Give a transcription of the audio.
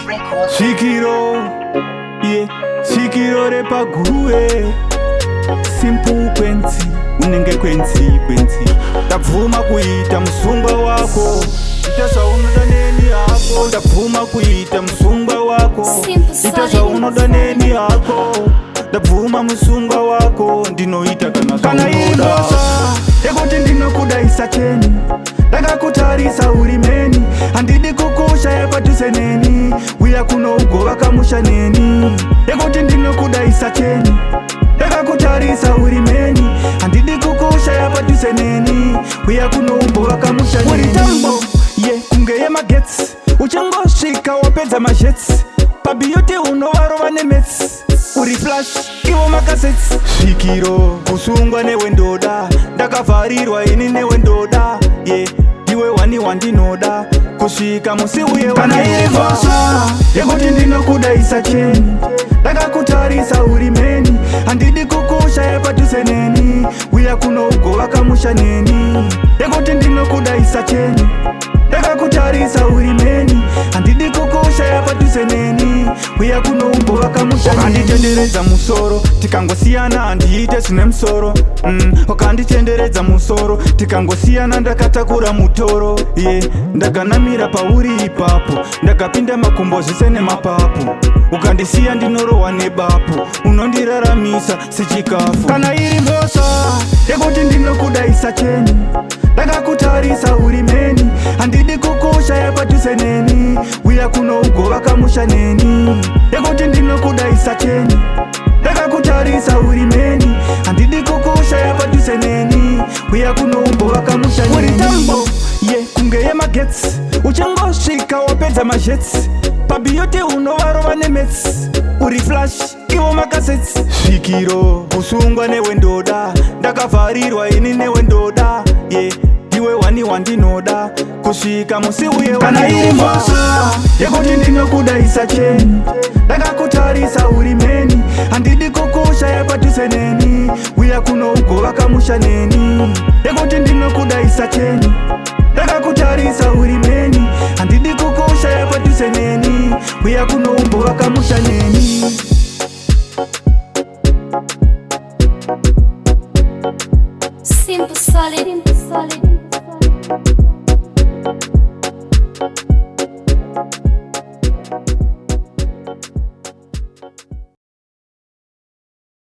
Shikiro, yeah, Shikiro repa gue. Simple kwenzi, unenge kwenzi. Ndabvuma kuita musungwa wako. Ita zvaunoda neni hako. Ndabvuma kuita musungwa wako. Ita zvaunoda neni hako. Ndabvuma musungwa wako. Ndinoita kana iri mhosva yekuti ndinokudaisa cheni. Ndakakutarisa uri meni. Handidi kukushaya padhuze neni. Uya kunougova kamusha neni. Yekuti ndinokudaisa cheni. Ndakakutarisa uri meni. Handidi kukushaya padhuze neni. Uya kunougova kamusha neni. Uri tambo kunge yemagetsi. Uchangosvika wapedza mazhetsi. Pabiyoti unovarova nemetsi. Uri flash ivo makasetsi. Svikiro kusungwa newendoda. Ndakavharirwa ini newendoda. Iwe wani wandinoda. Kusvika musi uye kana iri mhosva yekuti ndinokudaisa cheni. Ndakakutarisa uri meni. Handidi kukushaya padhuze neni. Uya kunougova kamusha neni. Yekuti ndinokudaisa cheni. Ndakakutarisa uri meni. Handidi kukushaya padhuze neni. Uya kunougova kamusha neni. Wakanditenderedza musoro tikangosiyana handiite zvine musoro. Wakanditenderedza musoro tikangosiyana ndakatakura mutoro. Ndakanamira pauri ipapo. Ndakapinda makumbo zvise nemapapu. Ukandisiya ndinorohwa nebapu. Unondiraramisa sechikafu. Kana iri mhosva yekuti ndinokudaisa cheni. Ndakakutarisa uri meni. Handidi kukushaya padhuze neni. Uya kunougova kamusha neni. Yekuti ndinokudaisa cheni. Ndakakutarisa uri meni. Handidi kukushaya padhuze neni. Uya kunougova kamusha neni. Uri tambo kunge yemagetsi. Uchangosvika wapedza mazhetsi. Pabiyoti unovarova nemetsi. Uri flash ivo makasetsi. Svikiro kusungwa newendoda. Ndakavharirwa ini newendoda. Iwe wani wandinoda. Kusvika musi uye kana iri mhosva yekuti ndinokudaisa cheni. Ndakakutarisa uri meni. Handidi kukushaya padhuze neni. Uya kunougova kamusha neni. Yekuti ndinokudaisa cheni. Ndakakutarisa uri meni. Handidi kukushaya padhuze neni. Uya kunougova kamusha neni. Simple solid.